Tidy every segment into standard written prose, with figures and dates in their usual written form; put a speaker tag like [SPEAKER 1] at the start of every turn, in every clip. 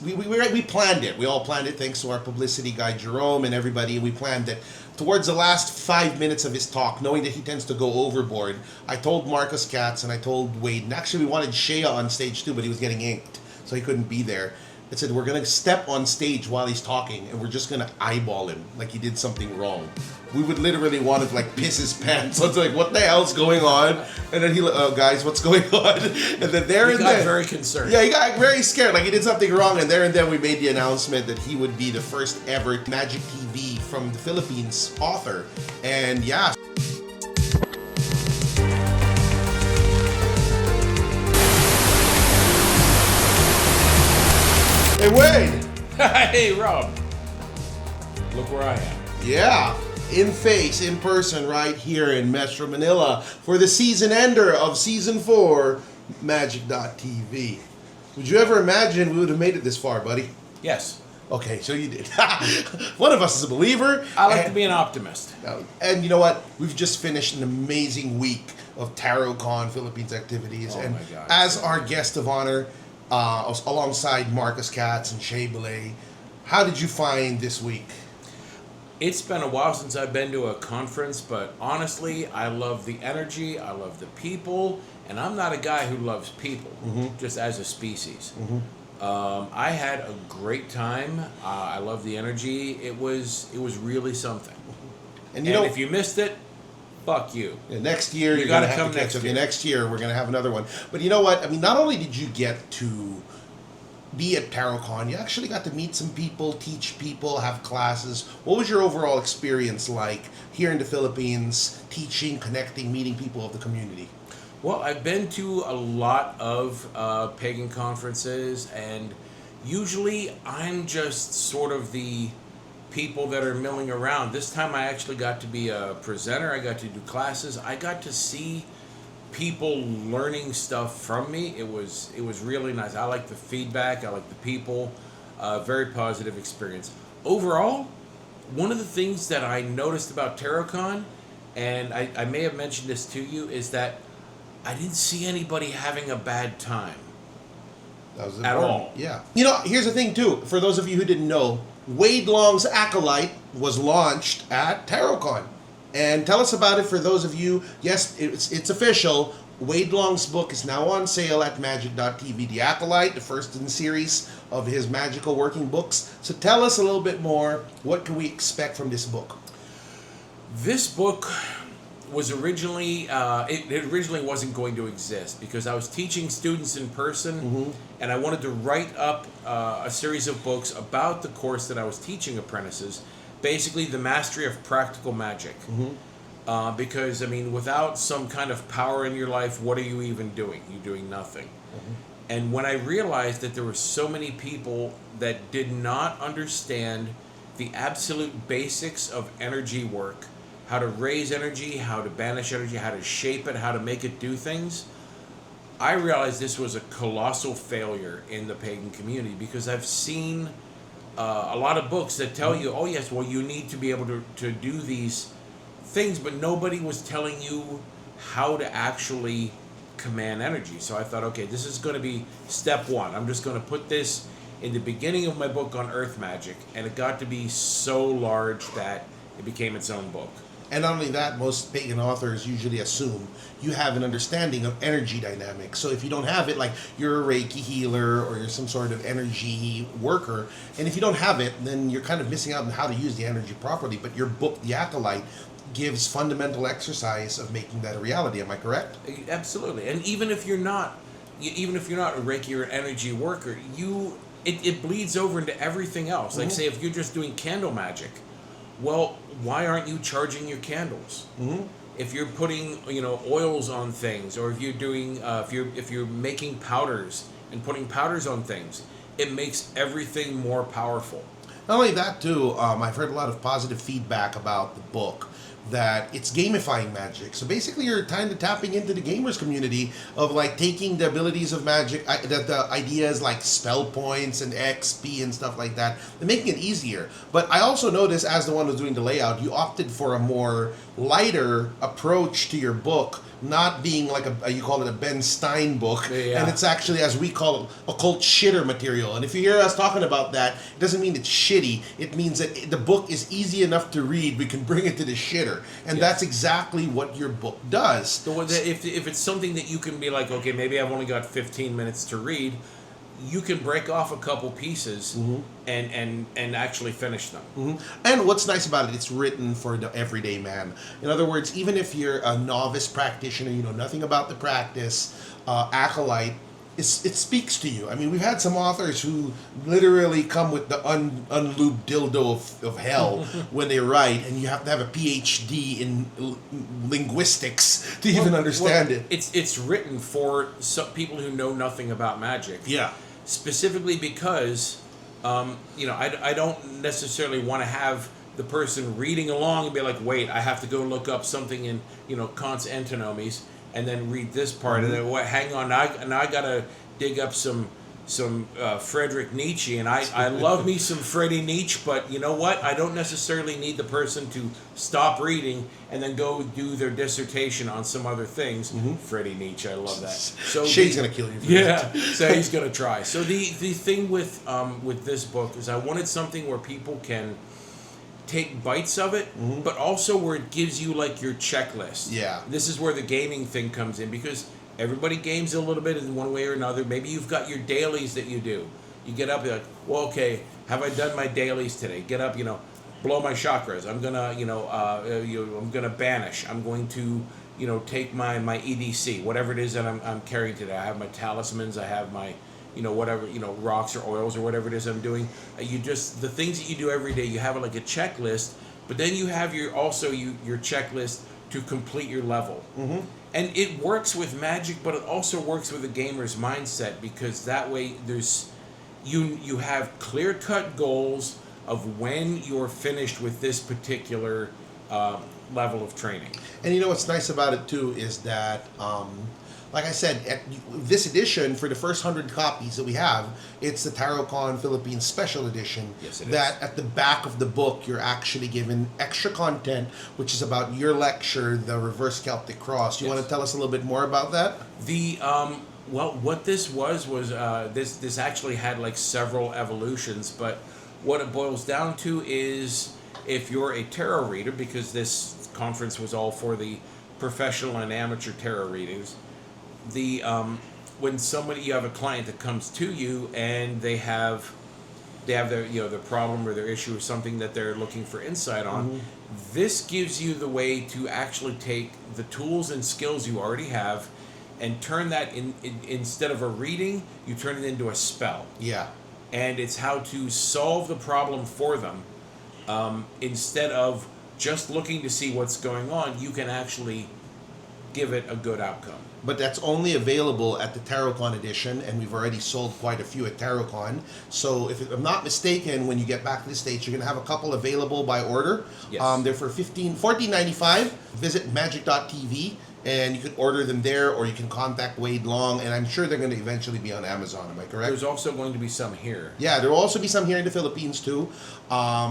[SPEAKER 1] We planned it. We all planned it thanks to our publicity guy Jerome and everybody. We planned it. Towards the last 5 minutes of his talk, knowing that he tends to go overboard, I told Marcus Katz and I told Wade, and actually we wanted Shea on stage too, but he was getting inked, so he couldn't be there. I said, we're going to step on stage while he's talking, and we're just going to eyeball him like he did something wrong. We would literally want to like piss his pants. So it's like, what the hell's going on? And then he, oh guys, what's going on? And then
[SPEAKER 2] he got very concerned.
[SPEAKER 1] Yeah, he got very scared, like he did something wrong. And there and then we made the announcement that he would be the first ever Magic TV from the Philippines author. And yeah. Hey, Wade.
[SPEAKER 2] Hey, Rob. Look where I am.
[SPEAKER 1] Yeah. In person, right here in Metro Manila for the season ender of season 4, Magic.tv. Would you ever imagine we would have made it this far, buddy?
[SPEAKER 2] Yes.
[SPEAKER 1] Okay, so you did. One of us is a believer.
[SPEAKER 2] I like to be an optimist.
[SPEAKER 1] And you know what? We've just finished an amazing week of TarotCon Philippines activities.
[SPEAKER 2] Oh
[SPEAKER 1] and
[SPEAKER 2] my God.
[SPEAKER 1] as our guest of honor, alongside Marcus Katz and Shea Bile, how did you find this week?
[SPEAKER 2] It's been a while since I've been to a conference, but honestly, I love the energy, I love the people, and I'm not a guy who loves people, just as a species. I had a great time. I love the energy. It was really something. And
[SPEAKER 1] you know,
[SPEAKER 2] if you missed it, fuck you.
[SPEAKER 1] Next year, you're going to have to catch up. Next year, we're going to have another one. But you know what? I mean, not only did you get to be at TarotCon, you actually got to meet some people, teach people, have classes. What was your overall experience like here in the Philippines, teaching, connecting, meeting people of the community?
[SPEAKER 2] Well, I've been to a lot of pagan conferences, and usually I'm just sort of the people that are milling around. This time I actually got to be a presenter. I got to do classes. I got to see people learning stuff from me. It was really nice. I like the feedback. I like the people. Very positive experience. Overall, one of the things that I noticed about TarotCon, and I may have mentioned this to you, is that I didn't see anybody having a bad time.
[SPEAKER 1] That was
[SPEAKER 2] at all.
[SPEAKER 1] Yeah. You know, here's the thing too. For those of you who didn't know, Wade Long's Acolyte was launched at TarotCon. And tell us about it for those of you. Yes, it's official. Wade Long's book is now on sale at magic.tv. The Acolyte, the first in the series of his magical working books. So tell us a little bit more. What can we expect from this book?
[SPEAKER 2] This book was originally, it originally wasn't going to exist because I was teaching students in person, and I wanted to write up a series of books about the course that I was teaching apprentices. Basically, the mastery of practical magic. Because, I mean, without some kind of power in your life, what are you even doing? You're doing nothing. And when I realized that there were so many people that did not understand the absolute basics of energy work, how to raise energy, how to banish energy, how to shape it, how to make it do things, I realized this was a colossal failure in the pagan community because I've seen a lot of books that tell you, oh yes, well you need to be able to do these things, but nobody was telling you how to actually command energy. So I thought, okay, this is going to be step one. I'm just going to put this in the beginning of my book on earth magic, and it got to be so large that it became its own book.
[SPEAKER 1] And not only that, most pagan authors usually assume you have an understanding of energy dynamics. So if you don't have it, like you're a Reiki healer or you're some sort of energy worker, and if you don't have it, then you're kind of missing out on how to use the energy properly. But your book, The Acolyte, gives fundamental exercise of making that a reality. Am I correct?
[SPEAKER 2] Absolutely. And even if you're not a Reiki or energy worker, it bleeds over into everything else. Like say if you're just doing candle magic, well, why aren't you charging your candles? If you're putting, oils on things, or if you're doing, if you're making powders and putting powders on things, it makes everything more powerful.
[SPEAKER 1] Not only that, too, I've heard a lot of positive feedback about the book. that it's gamifying magic. So basically, you're kind of tapping into the gamers community of like taking the abilities of magic, the ideas like spell points and XP and stuff like that, and making it easier. But I also noticed, as the one who's doing the layout, you opted for a more lighter approach to your book, not being like you call it a Ben Stein book,
[SPEAKER 2] Yeah.
[SPEAKER 1] and it's actually, as we call it, occult shitter material. And if you hear us talking about that, it doesn't mean it's shitty. It means that the book is easy enough to read. We can bring it to the shitter, and that's exactly what your book does.
[SPEAKER 2] So if it's something that you can be like, okay, maybe I've only got 15 minutes to read, you can break off a couple pieces and actually finish them.
[SPEAKER 1] And what's nice about it, it's written for the everyday man. In other words, even if you're a novice practitioner, you know nothing about the practice, Acolyte, it speaks to you. I mean, we've had some authors who literally come with the unlubed dildo of hell when they write, and you have to have a PhD in linguistics to even understand it.
[SPEAKER 2] It's written for some people who know nothing about magic.
[SPEAKER 1] Yeah.
[SPEAKER 2] Specifically because, I don't necessarily want to have the person reading along and be like, wait, I have to go look up something in, Kant's antinomies and then read this part. And then, hang on, now I got to dig up some Friedrich Nietzsche. And I love me some Freddie Nietzsche, but you know what? I don't necessarily need the person to stop reading and then go do their dissertation on some other things. Freddie Nietzsche, I love that. So
[SPEAKER 1] Shade's going to kill you for
[SPEAKER 2] that. So he's going to try. So the thing with this book is I wanted something where people can take bites of it, but also where it gives you like your checklist.
[SPEAKER 1] Yeah.
[SPEAKER 2] This is where the gaming thing comes in, because everybody games a little bit in one way or another. Maybe you've got your dailies that you do. You get up, you're like, well, okay, have I done my dailies today? Get up, blow my chakras. I'm gonna, I'm gonna banish. I'm going to, take my EDC, whatever it is that I'm carrying today. I have my talismans. I have my, whatever, rocks or oils or whatever it is I'm doing. The things that you do every day, you have like a checklist, but then you have your checklist to complete your level. And it works with magic, but it also works with a gamer's mindset, because that way you have clear-cut goals of when you're finished with this particular level of training.
[SPEAKER 1] And what's nice about it too is that, like I said, at this edition, for the first 100 copies that we have, it's the TarotCon Philippines special edition.
[SPEAKER 2] Yes, it
[SPEAKER 1] that
[SPEAKER 2] is.
[SPEAKER 1] At the back of the book, you're actually given extra content, which is about your lecture, the Reverse Celtic Cross. You want to tell us a little bit more about that?
[SPEAKER 2] What this was this actually had like several evolutions, but what it boils down to is, if you're a tarot reader, because this conference was all for the professional and amateur tarot readers, when you have a client that comes to you and they have their their problem or their issue or something that they're looking for insight on, this gives you the way to actually take the tools and skills you already have and turn that instead of a reading, you turn it into a spell.
[SPEAKER 1] Yeah.
[SPEAKER 2] And it's how to solve the problem for them. Instead of just looking to see what's going on, you can actually give it a good outcome.
[SPEAKER 1] But that's only available at the TarotCon edition, and we've already sold quite a few at TarotCon. So if I'm not mistaken, when you get back to the States, you're going to have a couple available by order.
[SPEAKER 2] Yes.
[SPEAKER 1] They're for $14.95. Visit magic.tv, and you can order them there, or you can contact Wade Long, and I'm sure they're going to eventually be on Amazon. Am I correct?
[SPEAKER 2] There's also going to be some here.
[SPEAKER 1] Yeah, there will also be some here in the Philippines too.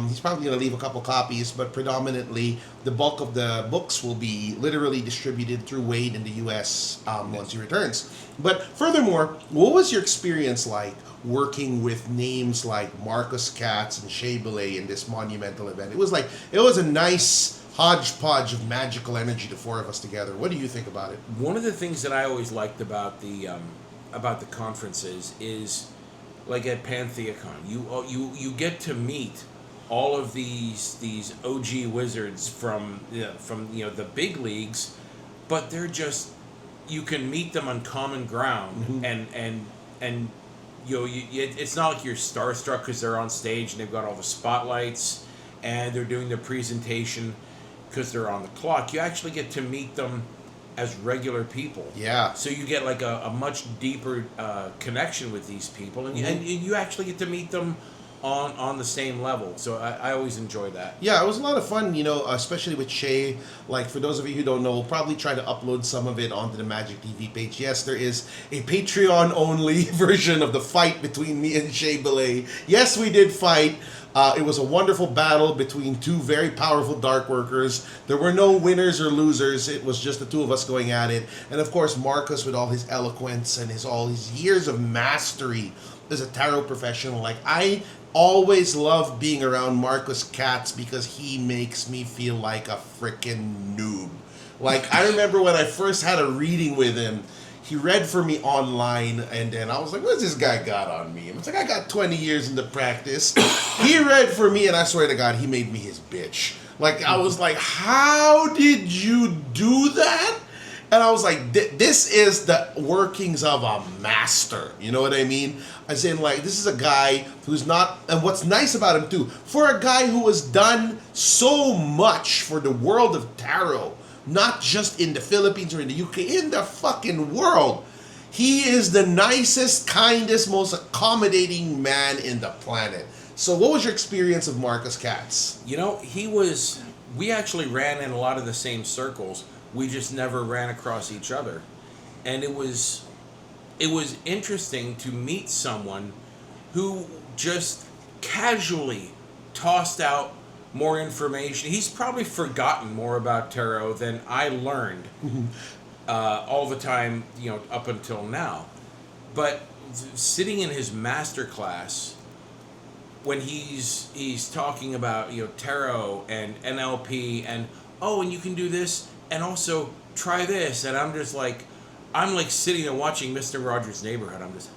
[SPEAKER 1] He's probably going to leave a couple copies, but predominantly the bulk of the books will be literally distributed through Wade in the U.S. Once he returns. But furthermore, what was your experience like working with names like Marcus Katz and Shea Bile in this monumental event? It was a nice hodgepodge of magical energy, the four of us together. What do you think about it?
[SPEAKER 2] One of the things that I always liked about the conferences is, like at PantheaCon, you get to meet all of these OG wizards from the big leagues, but they're just, you can meet them on common ground, and it's not like you're starstruck because they're on stage and they've got all the spotlights and they're doing their presentation because they're on the clock. You actually get to meet them as regular people.
[SPEAKER 1] Yeah.
[SPEAKER 2] So you get like a much deeper connection with these people, and you actually get to meet them on the same level. So I always enjoy that.
[SPEAKER 1] Yeah, it was a lot of fun, you know, especially with Shea. Like, for those of you who don't know, we'll probably try to upload some of it onto the Magic TV page. Yes, there is a Patreon-only version of the fight between me and Shea Bile. Yes, we did fight. It was a wonderful battle between two very powerful dark workers. There were no winners or losers. It was just the two of us going at it. And of course, Marcus, with all his eloquence and all his years of mastery as a tarot professional. Like, I always love being around Marcus Katz because he makes me feel like a freaking noob. Like, I remember when I first had a reading with him, he read for me online, and then I was like, what's this guy got on me? And it's like, I got 20 years into practice. He read for me, and I swear to God, he made me his bitch. Like, I was like, how did you do that? And I was like, this is the workings of a master. You know what I mean? As in, like, this is a guy who's not... And what's nice about him, too, for a guy who has done so much for the world of tarot, not just in the Philippines or in the UK, in the fucking world, he is the nicest, kindest, most accommodating man in the planet. So what was your experience of Marcus Katz?
[SPEAKER 2] You know, we actually ran in a lot of the same circles. We just never ran across each other. And it was interesting to meet someone who just casually tossed out more information. He's probably forgotten more about tarot than I learned all the time, you know, up until now. But sitting in his master class, when he's talking about, you know, tarot and NLP and, oh, and you can do this, and also try this, and I'm like sitting and watching Mr. Rogers' Neighborhood. I'm just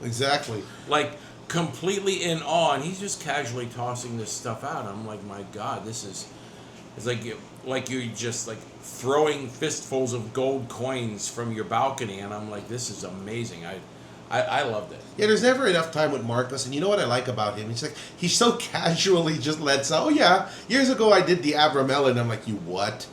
[SPEAKER 1] Exactly.
[SPEAKER 2] like completely in awe, and he's just casually tossing this stuff out. I'm like, my God, it's like you're just like throwing fistfuls of gold coins from your balcony, and I'm like, this is amazing. I loved it.
[SPEAKER 1] Yeah, there's never enough time with Marcus, and you know what I like about him? He's like, he so casually just lets out, oh yeah, years ago I did the Abramella, and I'm like, you what?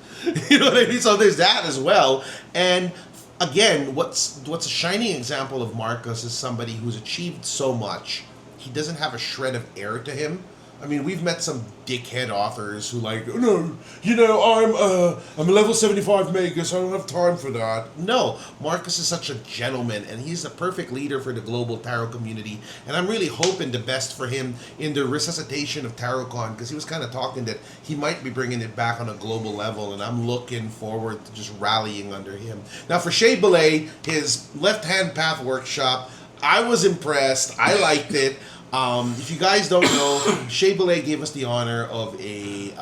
[SPEAKER 1] You know what I mean? So there's that as well. And again, what's a shining example of Marcus is somebody who's achieved so much. He doesn't have a shred of air to him. I mean, we've met some dickhead authors who like, no, you know, I'm a level 75 magus, I don't have time for that. No, Marcus is such a gentleman, and he's a perfect leader for the global tarot community, and I'm really hoping the best for him in the resuscitation of TarotCon, because he was kind of talking that he might be bringing it back on a global level, and I'm looking forward to just rallying under him. Now, for Shea Bile, his Left-Hand Path workshop, I was impressed. I liked it. If you guys don't know, Shea Bile gave us the honor of he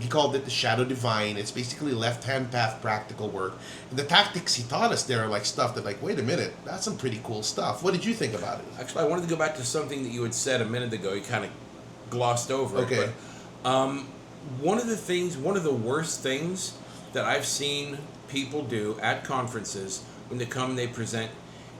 [SPEAKER 1] called it the Shadow Divine. It's basically left-hand path practical work. And the tactics he taught us there are like stuff that like, wait a minute, that's some pretty cool stuff. What did you think about it?
[SPEAKER 2] Actually, I wanted to go back to something that you had said a minute ago. You kind of glossed over
[SPEAKER 1] Okay.
[SPEAKER 2] it. But, one of the worst things that I've seen people do at conferences when they come and they present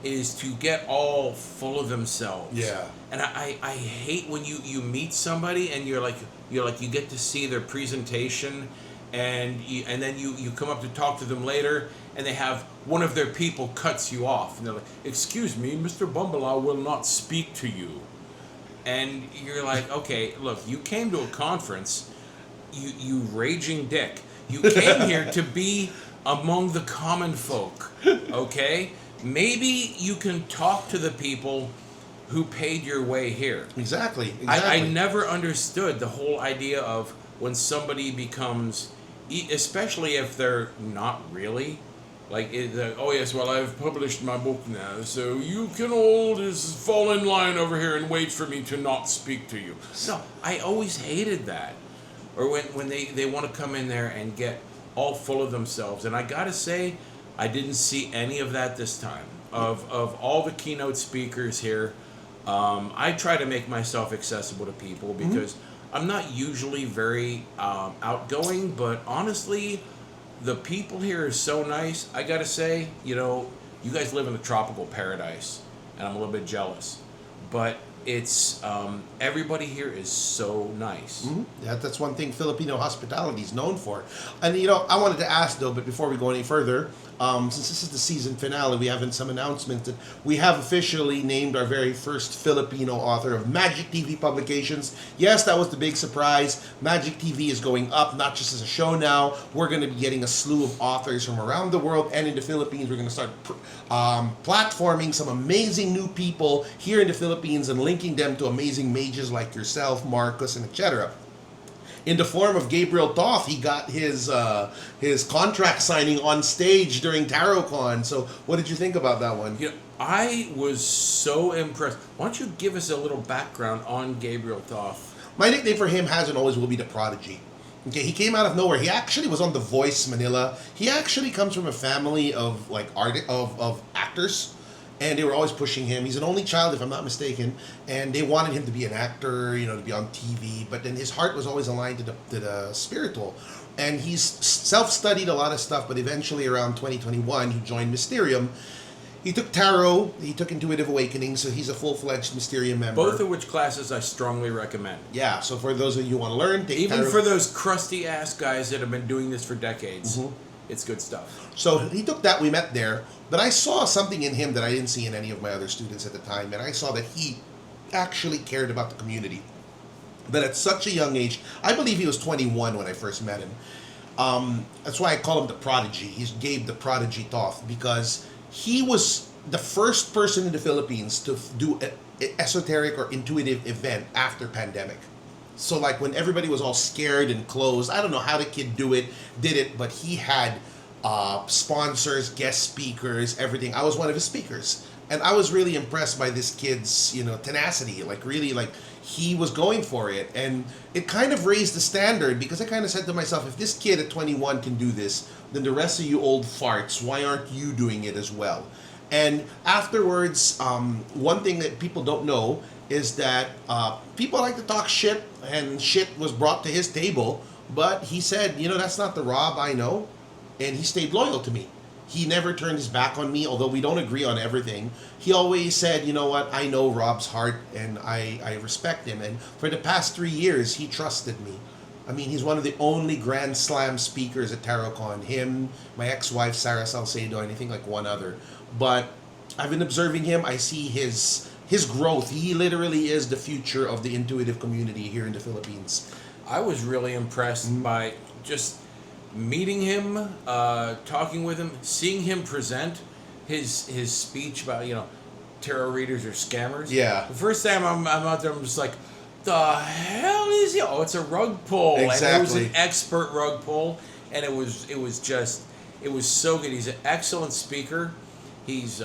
[SPEAKER 2] is to get all full of themselves.
[SPEAKER 1] Yeah.
[SPEAKER 2] And I hate when you meet somebody and you're like you get to see their presentation, and then you come up to talk to them later, and they have one of their people cuts you off, and they're like, excuse me, Mr. Bumbalao will not speak to you. And you're like, okay, look, you came to a conference, you raging dick. You came here to be among the common folk, okay? Maybe you can talk to the people who paid your way here.
[SPEAKER 1] Exactly.
[SPEAKER 2] I never understood the whole idea of when somebody becomes, especially if they're not really, like, oh yes, well, I've published my book now, so you can all just fall in line over here and wait for me to not speak to you. No, I always hated that. Or when they want to come in there and get all full of themselves. And I gotta say, I didn't see any of that this time. Of all the keynote speakers here, I try to make myself accessible to people because I'm not usually very outgoing, but honestly, the people here are so nice. I gotta say, you know, you guys live in a tropical paradise, and I'm a little bit jealous. But it's everybody here is so nice.
[SPEAKER 1] Yeah, that's one thing Filipino hospitality is known for. And you know, I wanted to ask though, but before we go any further, since this is the season finale, we have some announcements that we have officially named our very first Filipino author of Magic TV publications. Yes, that was the big surprise. Magic TV is going up, not just as a show now. We're going to be getting a slew of authors from around the world and in the Philippines. We're going to start platforming some amazing new people here in the Philippines and linking them to amazing mages like yourself, Marcus, and etc. In the form of Gabriel Toth, he got his contract signing on stage during TarotCon. So, what did you think about that one?
[SPEAKER 2] I was so impressed. Why don't you give us a little background on Gabriel Toth?
[SPEAKER 1] My nickname for him has and always will be the Prodigy. Okay, he came out of nowhere. He actually was on The Voice Manila. He actually comes from a family of of actors. And they were always pushing him. He's an only child, if I'm not mistaken, and they wanted him to be an actor, to be on TV. But then his heart was always aligned to the spiritual, and he's self-studied a lot of stuff. But eventually, around 2021, he joined Mysterium. He took tarot. He took Intuitive Awakening, so he's a full-fledged Mysterium member.
[SPEAKER 2] Both of which classes I strongly recommend.
[SPEAKER 1] Yeah. So for those of you who want to learn, take
[SPEAKER 2] even
[SPEAKER 1] tarot.
[SPEAKER 2] for those crusty-ass guys that have been doing this for decades. It's good stuff.
[SPEAKER 1] So he took that, we met there, but I saw something in him that I didn't see in any of my other students at the time, and I saw that he actually cared about the community. That at such a young age, I believe he was 21 when I first met him. That's why I call him the Prodigy. He's Gabe the Prodigy Toth, because he was the first person in the Philippines to do an esoteric or intuitive event after pandemic. So like when everybody was all scared and closed, I don't know how the kid did it, but he had sponsors, guest speakers, everything. I was one of his speakers, and I was really impressed by this kid's tenacity. Like really, like he was going for it, and it kind of raised the standard, because I kind of said to myself, if this kid at 21 can do this, then the rest of you old farts, why aren't you doing it as well? And afterwards, one thing that people don't know is that people like to talk shit, and shit was brought to his table, but he said, that's not the Rob I know, and he stayed loyal to me. He never turned his back on me, although we don't agree on everything. He always said, you know what, I know Rob's heart, and I respect him, and for the past 3 years, he trusted me. I mean, he's one of the only Grand Slam speakers at TarotCon. Him, my ex-wife, Sarah Salcedo, and I think like one other. But I've been observing him. I see his growth. He literally is the future of the intuitive community here in the Philippines.
[SPEAKER 2] I was really impressed by just meeting him, talking with him, seeing him present his speech about tarot readers are scammers.
[SPEAKER 1] Yeah.
[SPEAKER 2] The first time I'm out there, I'm just like, the hell is he? Oh, it's a rug pull.
[SPEAKER 1] Exactly.
[SPEAKER 2] And it was an expert rug pull, and it was so good. He's an excellent speaker. He's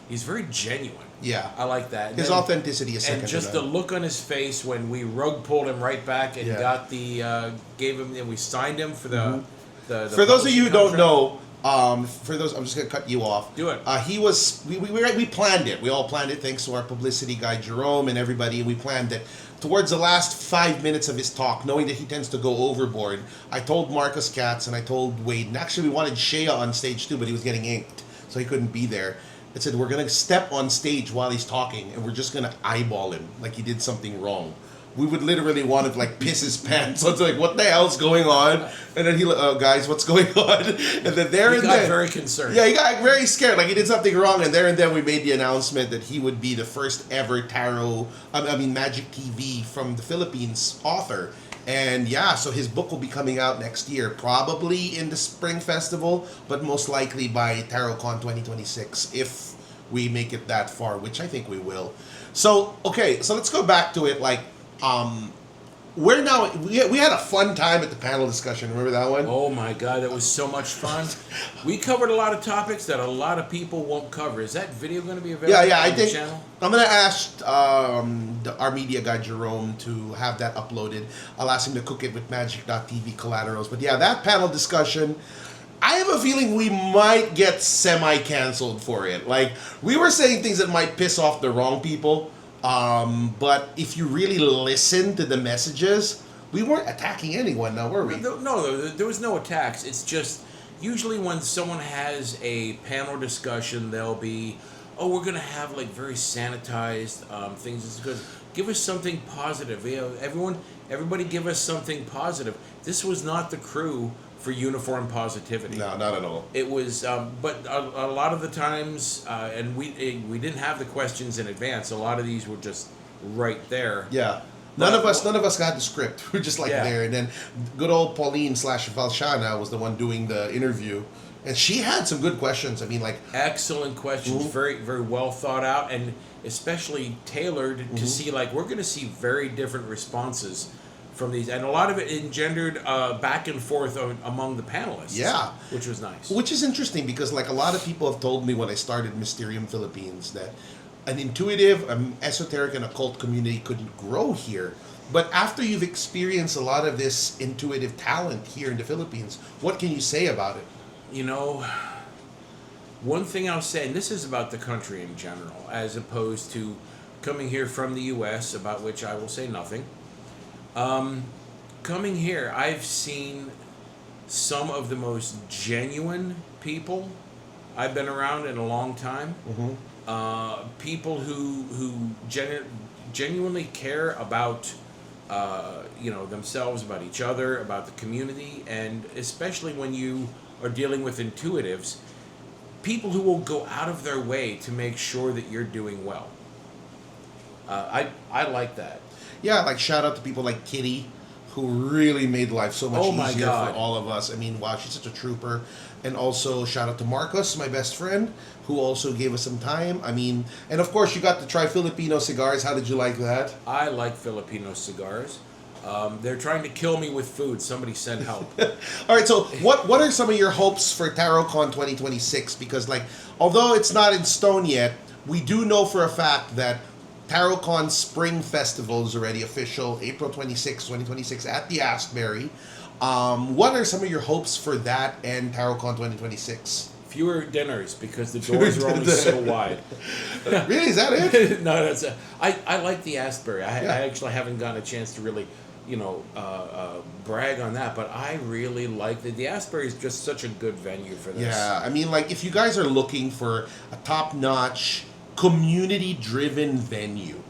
[SPEAKER 2] very genuine.
[SPEAKER 1] Yeah.
[SPEAKER 2] I like that.
[SPEAKER 1] His authenticity is second
[SPEAKER 2] and just
[SPEAKER 1] to
[SPEAKER 2] the
[SPEAKER 1] none.
[SPEAKER 2] look on his face when we rug pulled him right back and got gave him, and we signed him for the
[SPEAKER 1] For those of you who don't
[SPEAKER 2] contract.
[SPEAKER 1] know, for those, I'm just gonna cut you off.
[SPEAKER 2] Do it.
[SPEAKER 1] We planned it. We all planned it thanks to our publicity guy Jerome and everybody. We planned it. Towards the last 5 minutes of his talk, knowing that he tends to go overboard, I told Marcus Katz and I told Wade, and actually we wanted Shea on stage too, but he was getting inked, so he couldn't be there. I said, we're going to step on stage while he's talking, and we're just going to eyeball him like he did something wrong. We would literally want to piss his pants. So it's like, what the hell's going on? And then he, guys, what's going on? And then
[SPEAKER 2] He got very concerned.
[SPEAKER 1] Yeah, he got very scared, like he did something wrong. And then we made the announcement that he would be the first ever Magic TV from the Philippines author. And yeah, so his book will be coming out next year, probably in the Spring Festival, but most likely by TarotCon 2026, if we make it that far, which I think we will. So, okay, so let's go back to it. We had a fun time at the panel discussion. Remember that one?
[SPEAKER 2] Oh my God, that was so much fun. We covered a lot of topics that a lot of people won't cover. Is that video going to be available
[SPEAKER 1] I
[SPEAKER 2] on
[SPEAKER 1] think
[SPEAKER 2] the channel?
[SPEAKER 1] I'm going to ask our media guy Jerome to have that uploaded. I'll ask him to cook it with magic.tv collaterals. But yeah, that panel discussion, I have a feeling we might get semi-canceled for it. Like, we were saying things that might piss off the wrong people. But if you really listen to the messages, we weren't attacking anyone now, were we?
[SPEAKER 2] No, there was no attacks. It's just, usually when someone has a panel discussion, they'll be, we're going to have very sanitized things. It's good. Give us something positive. Everybody give us something positive. This was not the crew for uniform positivity.
[SPEAKER 1] No, not at all.
[SPEAKER 2] It was, but a lot of the times, and we didn't have the questions in advance. A lot of these were just right there.
[SPEAKER 1] Yeah. None of us got the script. We're just like there. And then good old Pauline / Valshana was the one doing the interview. And she had some good questions. I mean, like...
[SPEAKER 2] Excellent questions. Very, very well thought out. And especially tailored to see, like, we're going to see very different responses from these. And a lot of it engendered back and forth among the panelists.
[SPEAKER 1] Yeah.
[SPEAKER 2] Which was nice.
[SPEAKER 1] Which is interesting because, like, a lot of people have told me when I started Mysterium Philippines that an intuitive, esoteric, and occult community couldn't grow here. But after you've experienced a lot of this intuitive talent here in the Philippines, what can you say about it?
[SPEAKER 2] You know, one thing I'll say, and this is about the country in general, as opposed to coming here from the U.S., about which I will say nothing. Coming here, I've seen some of the most genuine people I've been around in a long time. People who genuinely care about themselves, about each other, about the community, and especially when you are dealing with intuitives, people who will go out of their way to make sure that you're doing well. I like that.
[SPEAKER 1] Yeah, like shout out to people like Kitty, who really made life so much easier for all of us. I mean, wow, she's such a trooper. And also shout out to Marcus, my best friend, who also gave us some time. I mean, and of course you got to try Filipino cigars. How did you like that?
[SPEAKER 2] I like Filipino cigars. They're trying to kill me with food. Somebody send help.
[SPEAKER 1] All right, so what are some of your hopes for TarotCon 2026? Because, like, although it's not in stone yet, we do know for a fact that TarotCon Spring Festival is already official, April 26, 2026 at the Asbury. What are some of your hopes for that and TarotCon 2026?
[SPEAKER 2] Fewer dinners because the doors are only so wide.
[SPEAKER 1] Really? Is that it?
[SPEAKER 2] No, that's I like the Asbury. I actually haven't gotten a chance to really, brag on that, but I really like the Asbury is just such a good venue for this.
[SPEAKER 1] Yeah, I mean, like, if you guys are looking for a top-notch, community-driven venue,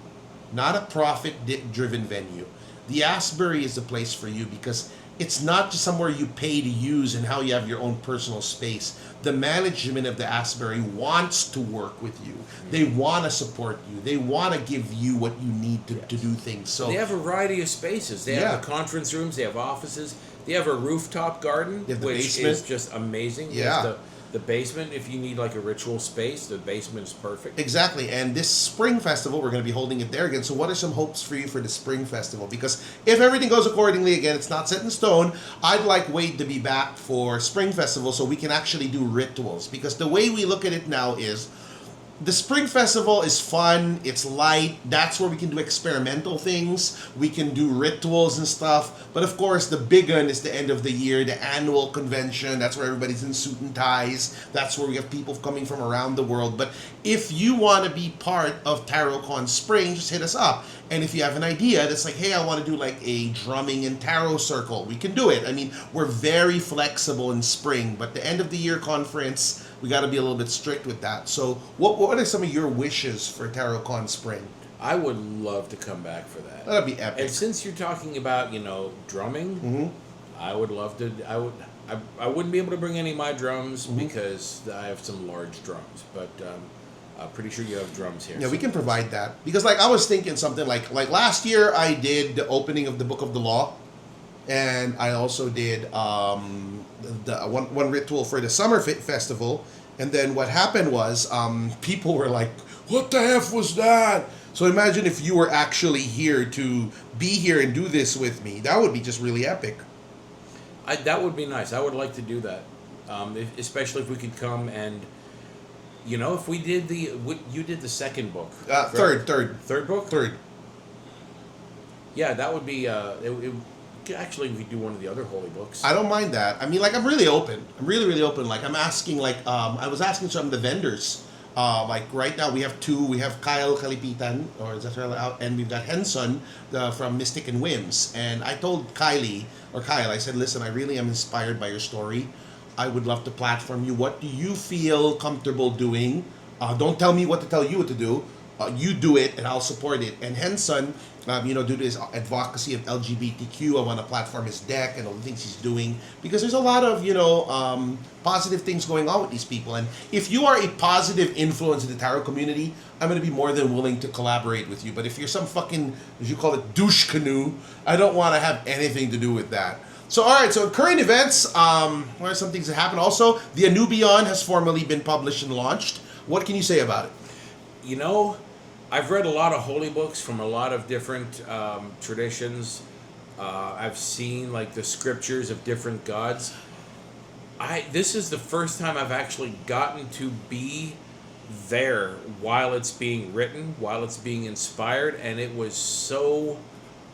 [SPEAKER 1] not a profit-driven venue, the Asbury is the place for you because it's not just somewhere you pay to use and how you have your own personal space. The management of the Asbury wants to work with you. They want to support you. They want to give you what you need to do things. So
[SPEAKER 2] they have a variety of spaces. They have the conference rooms. They have offices. They have a rooftop garden, which
[SPEAKER 1] basement.
[SPEAKER 2] Is just amazing.
[SPEAKER 1] Yeah.
[SPEAKER 2] The basement, if you need like a ritual space, the basement is perfect.
[SPEAKER 1] Exactly. And this Spring Festival, we're going to be holding it there again. So what are some hopes for you for the Spring Festival? Because if everything goes accordingly, again, it's not set in stone, I'd like Wade to be back for Spring Festival so we can actually do rituals. Because the way we look at it now is the Spring Festival is fun, it's light, that's where we can do experimental things, we can do rituals and stuff, but of course the big one is the end of the year, the annual convention, that's where everybody's in suit and ties, that's where we have people coming from around the world. But if you want to be part of TarotCon Spring, just hit us up. And if you have an idea that's like, hey, I want to do like a drumming and tarot circle, we can do it. I mean, we're very flexible in spring, but the end of the year conference, we got to be a little bit strict with that. So what are some of your wishes for TarotCon Spring?
[SPEAKER 2] I would love to come back for that.
[SPEAKER 1] That'd be epic.
[SPEAKER 2] And since you're talking about, drumming, I would love to. I wouldn't be able to bring any of my drums because I have some large drums, but I'm pretty sure you have drums here.
[SPEAKER 1] Yeah, we can provide that. Because, like, I was thinking something like last year I did the opening of the Book of the Law, and I also did the one ritual for the Summer Festival. And then what happened was people were like, what the F was that? So imagine if you were actually here to be here and do this with me. That would be just really epic.
[SPEAKER 2] That would be nice. I would like to do that, especially if we could come and, if we did you did the second book.
[SPEAKER 1] Third book? Third.
[SPEAKER 2] Yeah, that would be, actually, we could do one of the other holy books.
[SPEAKER 1] I don't mind that. I mean, like, I'm really open. I'm really, really open. Like, I'm asking, like, I was asking some of the vendors. Like, right now, we have two. We have Kyle Kalipitan, or is that out? And we've got Henson from Mystic and Whims. And I told Kyle, I said, listen, I really am inspired by your story. I would love to platform you. What do you feel comfortable doing? Don't tell me what to tell you what to do. you do it and I'll support it. And Henson, due to his advocacy of LGBTQ, I want to platform his deck and all the things he's doing, because there's a lot of positive things going on with these people. And if you are a positive influence in the tarot community, I'm going to be more than willing to collaborate with you. But if you're some fucking, as you call it, douche canoe, I don't want to have anything to do with that. So, all right, so current events, what are some things that happened? Also, the Anubeon has formally been published and launched. What can you say about it?
[SPEAKER 2] You know, I've read a lot of holy books from a lot of different traditions. I've seen like the scriptures of different gods. This is the first time I've actually gotten to be there while it's being written, while it's being inspired, and it was so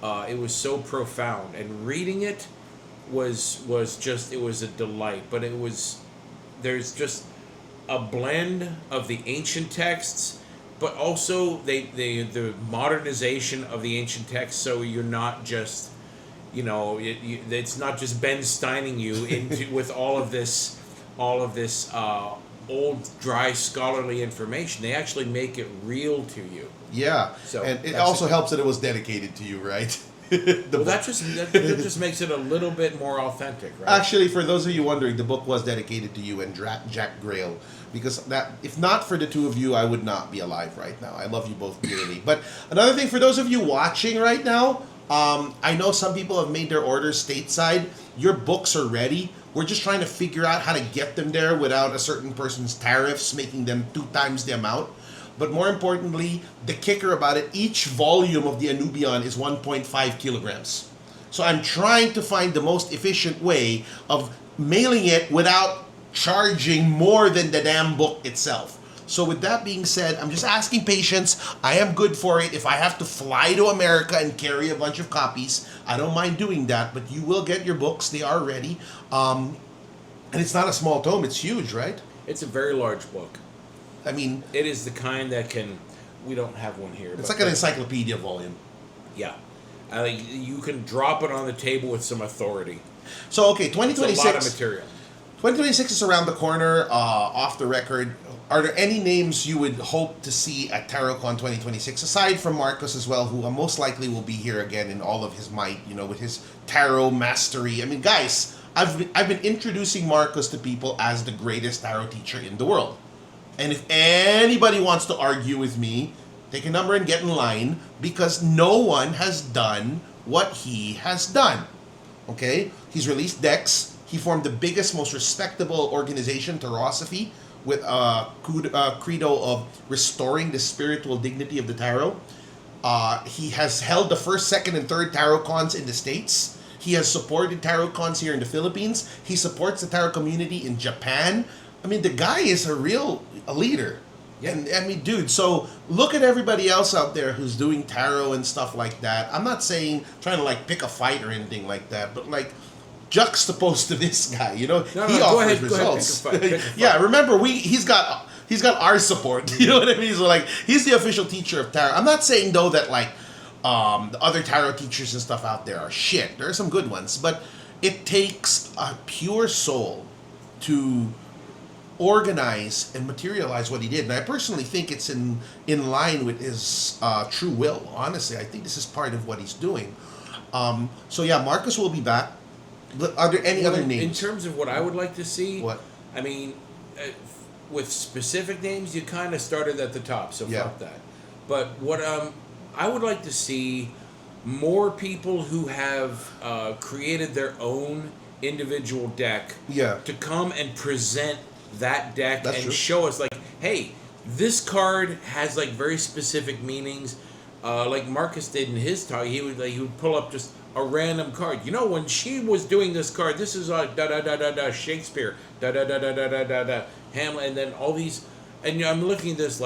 [SPEAKER 2] profound. And reading it was a delight. But there's just a blend of the ancient texts, but also the modernization of the ancient texts. So you're not just, it's not just Ben Steining you into with all of this old dry scholarly information. They actually make it real to you.
[SPEAKER 1] Yeah.
[SPEAKER 2] So
[SPEAKER 1] and it also helps that it was dedicated to you, right?
[SPEAKER 2] That just makes it a little bit more authentic, right?
[SPEAKER 1] Actually, for those of you wondering, the book was dedicated to you and Jack Grail, because that, if not for the two of you, I would not be alive right now. I love you both dearly. But another thing, for those of you watching right now, I know some people have made their orders stateside. Your books are ready. We're just trying to figure out how to get them there without a certain person's tariffs making them 2 times the amount. But more importantly, the kicker about it, each volume of the Anubeon is 1.5 kilograms. So I'm trying to find the most efficient way of mailing it without charging more than the damn book itself. So with that being said, I'm just asking patience. I am good for it. If I have to fly to America and carry a bunch of copies, I don't mind doing that. But you will get your books. They are ready. And it's not a small tome. It's huge, right?
[SPEAKER 2] It's a very large book.
[SPEAKER 1] I mean,
[SPEAKER 2] it is the kind that we don't have one here.
[SPEAKER 1] It's like an encyclopedia volume.
[SPEAKER 2] Yeah. You can drop it on the table with some authority.
[SPEAKER 1] So, okay, 2026.
[SPEAKER 2] It's a lot of material.
[SPEAKER 1] 2026 is around the corner, off the record. Are there any names you would hope to see at TarotCon 2026, aside from Marcus as well, who most likely will be here again in all of his might, with his tarot mastery? I mean, guys, I've been introducing Marcus to people as the greatest tarot teacher in the world. And if anybody wants to argue with me, take a number and get in line, because no one has done what he has done. Okay? He's released decks. He formed the biggest, most respectable organization, Tarosophy, with a credo of restoring the spiritual dignity of the tarot. He has held the first, second, and third TarotCons in the States. He has supported TarotCons here in the Philippines. He supports the tarot community in Japan. I mean, the guy is a leader. Yeah. And I mean, dude, so look at everybody else out there who's doing tarot and stuff like that. I'm not saying trying to pick a fight or anything like that, but juxtaposed to this guy, he offers results.
[SPEAKER 2] Go ahead, pick a fight.
[SPEAKER 1] Yeah, remember he's got our support. You know what I mean? So he's the official teacher of tarot. I'm not saying though that the other tarot teachers and stuff out there are shit. There are some good ones, but it takes a pure soul to organize and materialize what he did. And I personally think it's in line with his true will. Honestly, I think this is part of what he's doing. So yeah, Marcus will be back. Are there any other names?
[SPEAKER 2] In terms of what I would like to see,
[SPEAKER 1] what?
[SPEAKER 2] I mean, with specific names, you kind of started at the top, so fuck that. But what I would like to see more people who have created their own individual deck to come and present that deck. That's and true. Show us hey, this card has very specific meanings. Like Marcus did in his talk, he would pull up just a random card. When she was doing this card, this is da da da da da Shakespeare, da da da da da da da da Hamlet, and then all these, and I'm looking at this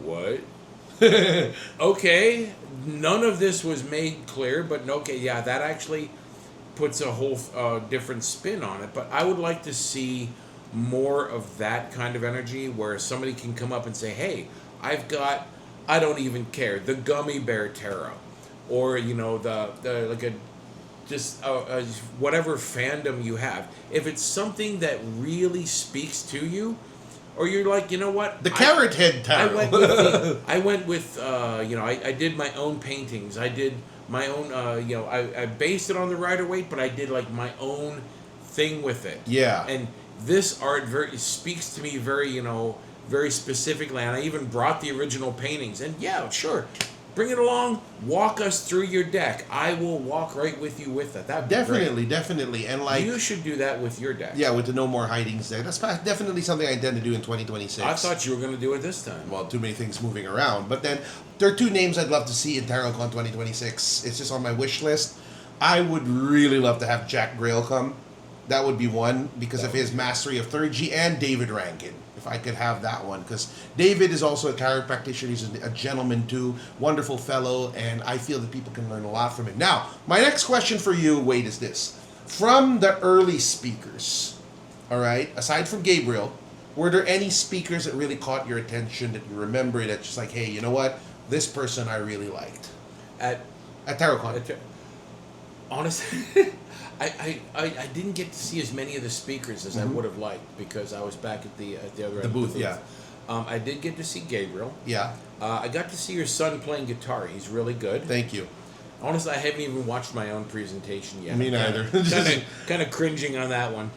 [SPEAKER 2] what? Okay, none of this was made clear, but okay, yeah, that actually puts a whole different spin on it. But I would like to see more of that kind of energy where somebody can come up and say, hey, I've got, I don't even care, the Gummy Bear Tarot, or whatever fandom you have. If it's something that really speaks to you, or you're like, you know what?
[SPEAKER 1] The carrot head tarot.
[SPEAKER 2] I went with I did my own paintings. I did my own, I based it on the Rider-Waite, but I did like my own thing with it.
[SPEAKER 1] Yeah.
[SPEAKER 2] And this art speaks to me very specifically, and I even brought the original paintings. And yeah, sure, bring it along. Walk us through your deck. I will walk right with you with that. That'd be
[SPEAKER 1] Definitely, and like
[SPEAKER 2] you should do that with your deck.
[SPEAKER 1] Yeah, with the No More Hidings deck. That's definitely something I intend to do in 2026.
[SPEAKER 2] I thought you were going to do it this time.
[SPEAKER 1] Well, too many things moving around. But then there are 2 names I'd love to see in TarotCon 2026. It's just on my wish list. I would really love to have Jack Grail come. That would be one because of his mastery of Theurgy, and David Rankin. If I could have that one, because David is also a tarot practitioner. He's a gentleman too, wonderful fellow, and I feel that people can learn a lot from him. Now, my next question for you, Wade, is this: from the early speakers, all right, aside from Gabriel, were there any speakers that really caught your attention that you remember that just like, hey, you know what, this person I really liked
[SPEAKER 2] At
[SPEAKER 1] TarotCon?
[SPEAKER 2] Honestly, I didn't get to see as many of the speakers as I would have liked because I was back at the other end
[SPEAKER 1] The booth,
[SPEAKER 2] of the booth.
[SPEAKER 1] yeah.
[SPEAKER 2] I did get to see Gabriel.
[SPEAKER 1] Yeah.
[SPEAKER 2] I got to see your son playing guitar. He's really good.
[SPEAKER 1] Thank you.
[SPEAKER 2] Honestly, I haven't even watched my own presentation yet.
[SPEAKER 1] Me neither.
[SPEAKER 2] Kind of cringing on that one,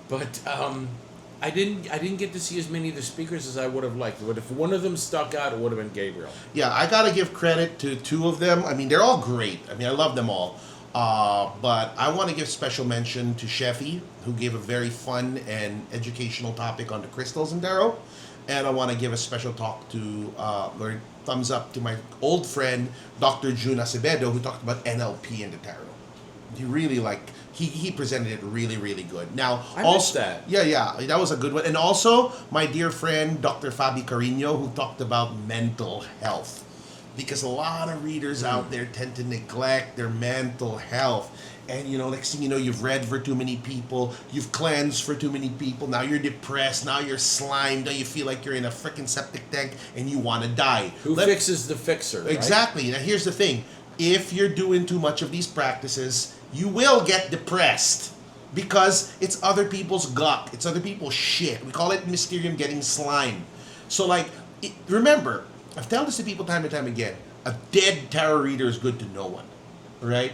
[SPEAKER 2] but I didn't get to see as many of the speakers as I would have liked. But if one of them stuck out, it would have been Gabriel.
[SPEAKER 1] Yeah, I gotta give credit to 2 of them. I mean, they're all great. I mean, I love them all. But I want to give special mention to Sheffy, who gave a very fun and educational topic on the crystals in tarot. And I want to give a special talk to, or thumbs up to my old friend, Dr. June Acevedo, who talked about NLP in the tarot. He really he presented it really, really good. Now,
[SPEAKER 2] I
[SPEAKER 1] also
[SPEAKER 2] missed that.
[SPEAKER 1] Yeah, that was a good one. And also, my dear friend, Dr. Fabi Carino, who talked about mental health. Because a lot of readers out there tend to neglect their mental health. And, next thing you know, you've read for too many people. You've cleansed for too many people. Now you're depressed. Now you're slimed. Now you feel like you're in a freaking septic tank and you want to die.
[SPEAKER 2] Who fixes the fixer, right?
[SPEAKER 1] Exactly. Now here's the thing. If you're doing too much of these practices, you will get depressed. Because it's other people's guck. It's other people's shit. We call it Mysterium getting slimed. So, remember, I've told this to people time and time again. A dead tarot reader is good to no one. Right?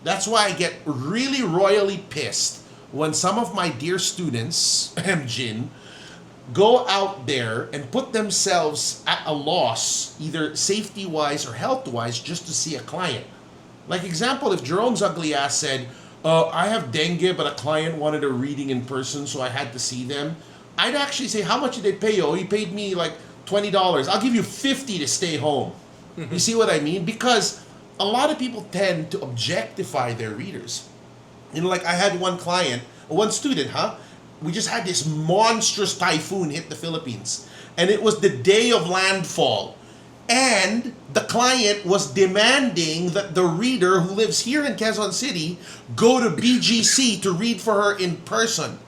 [SPEAKER 1] That's why I get really royally pissed when some of my dear students, Jin, go out there and put themselves at a loss, either safety-wise or health-wise, just to see a client. Like example, if Jerome's ugly ass said, I have dengue, but a client wanted a reading in person, so I had to see them, I'd actually say, how much did they pay you? Oh, he paid me like $20. I'll give you $50 to stay home. You see what I mean? Because a lot of people tend to objectify their readers. Like I had one student, we just had this monstrous typhoon hit the Philippines. And it was the day of landfall. And the client was demanding that the reader who lives here in Quezon City go to BGC to read for her in person.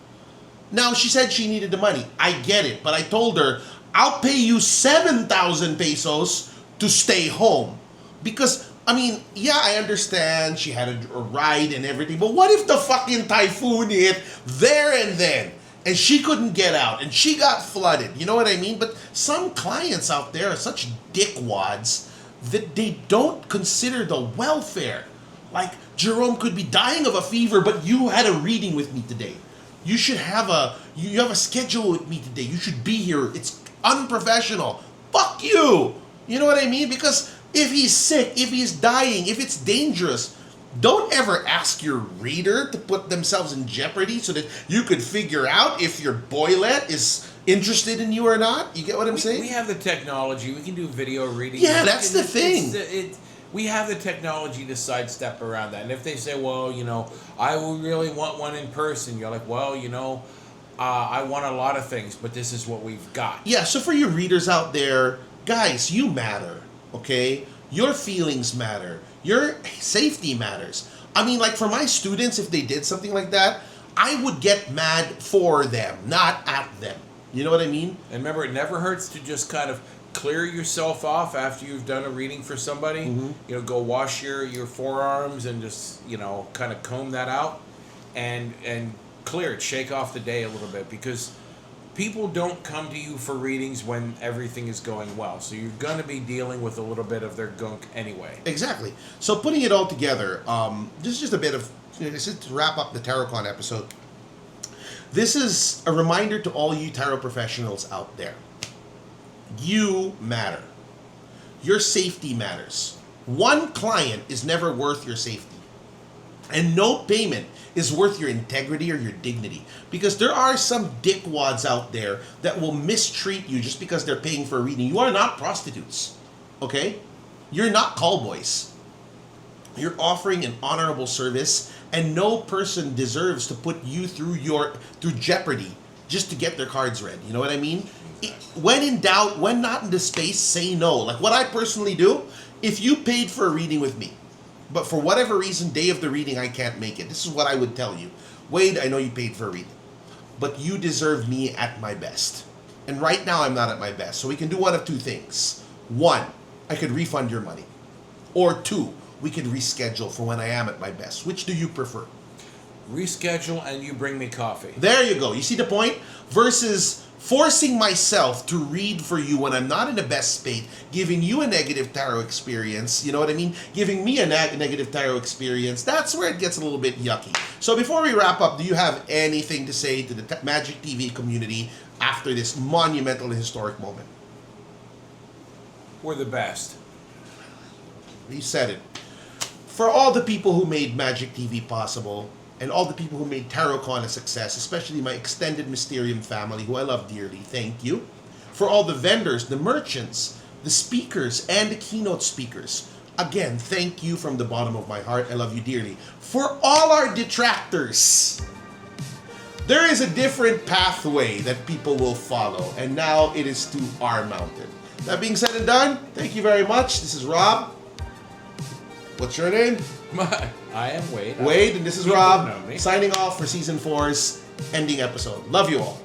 [SPEAKER 1] Now, she said she needed the money. I get it. But I told her, I'll pay you 7,000 pesos to stay home. Because, I understand she had a ride and everything. But what if the fucking typhoon hit there and then? And she couldn't get out, and she got flooded. You know what I mean? But some clients out there are such dickwads that they don't consider the welfare. Like, Jerome could be dying of a fever, but you had a reading with me today. You should have you have a schedule with me today. You should be here. It's unprofessional. Fuck you! You know what I mean? Because if he's sick, if he's dying, if it's dangerous, don't ever ask your reader to put themselves in jeopardy so that you could figure out if your boylet is interested in you or not. You get what I'm saying?
[SPEAKER 2] We have the technology. We can do video reading.
[SPEAKER 1] Yeah, that's the thing.
[SPEAKER 2] We have the technology to sidestep around that. And if they say, well, I really want one in person, you're like, well, I want a lot of things, but this is what we've got.
[SPEAKER 1] Yeah, so for your readers out there, guys, you matter, okay? Your feelings matter. Your safety matters. Like for my students, if they did something like that, I would get mad for them, not at them. You know what I mean?
[SPEAKER 2] And remember, it never hurts to just kind of clear yourself off after you've done a reading for somebody. Mm-hmm. Go wash your forearms and just, kind of comb that out and clear it, shake off the day a little bit. Because people don't come to you for readings when everything is going well. So you're going to be dealing with a little bit of their gunk anyway.
[SPEAKER 1] Exactly. So putting it all together, this is just a bit of, just to wrap up the TarotCon episode. This is a reminder to all you tarot professionals out there. You matter. Your safety matters. One client is never worth your safety. And no payment is worth your integrity or your dignity. Because there are some dickwads out there that will mistreat you just because they're paying for a reading. You are not prostitutes. Okay? You're not callboys. You're offering an honorable service, and no person deserves to put you through jeopardy just to get their cards read. You know what I mean? When in doubt, when not in the space, say no. Like what I personally do, if you paid for a reading with me, but for whatever reason, day of the reading, I can't make it, this is what I would tell you. Wade, I know you paid for a reading, but you deserve me at my best. And right now, I'm not at my best. So we can do one of two things. One, I could refund your money. Or two, we could reschedule for when I am at my best. Which do you prefer?
[SPEAKER 2] Reschedule and you bring me coffee.
[SPEAKER 1] There you go. You see the point? Versus forcing myself to read for you when I'm not in the best state, giving you a negative tarot experience, you know what I mean? Giving me a negative tarot experience, that's where it gets a little bit yucky. So before we wrap up, do you have anything to say to the Magic TV community after this monumental and historic moment?
[SPEAKER 2] We're the best.
[SPEAKER 1] You said it. For all the people who made Magic TV possible, and all the people who made TarotCon a success, especially my extended Mysterium family, who I love dearly, thank you. For all the vendors, the merchants, the speakers, and the keynote speakers, again, thank you from the bottom of my heart. I love you dearly. For all our detractors, there is a different pathway that people will follow, and now it is to our mountain. That being said and done, thank you very much. This is Rob. What's your name?
[SPEAKER 2] I am Wade.
[SPEAKER 1] Wade, and this is Rob, signing off for Season 4's ending episode. Love you all.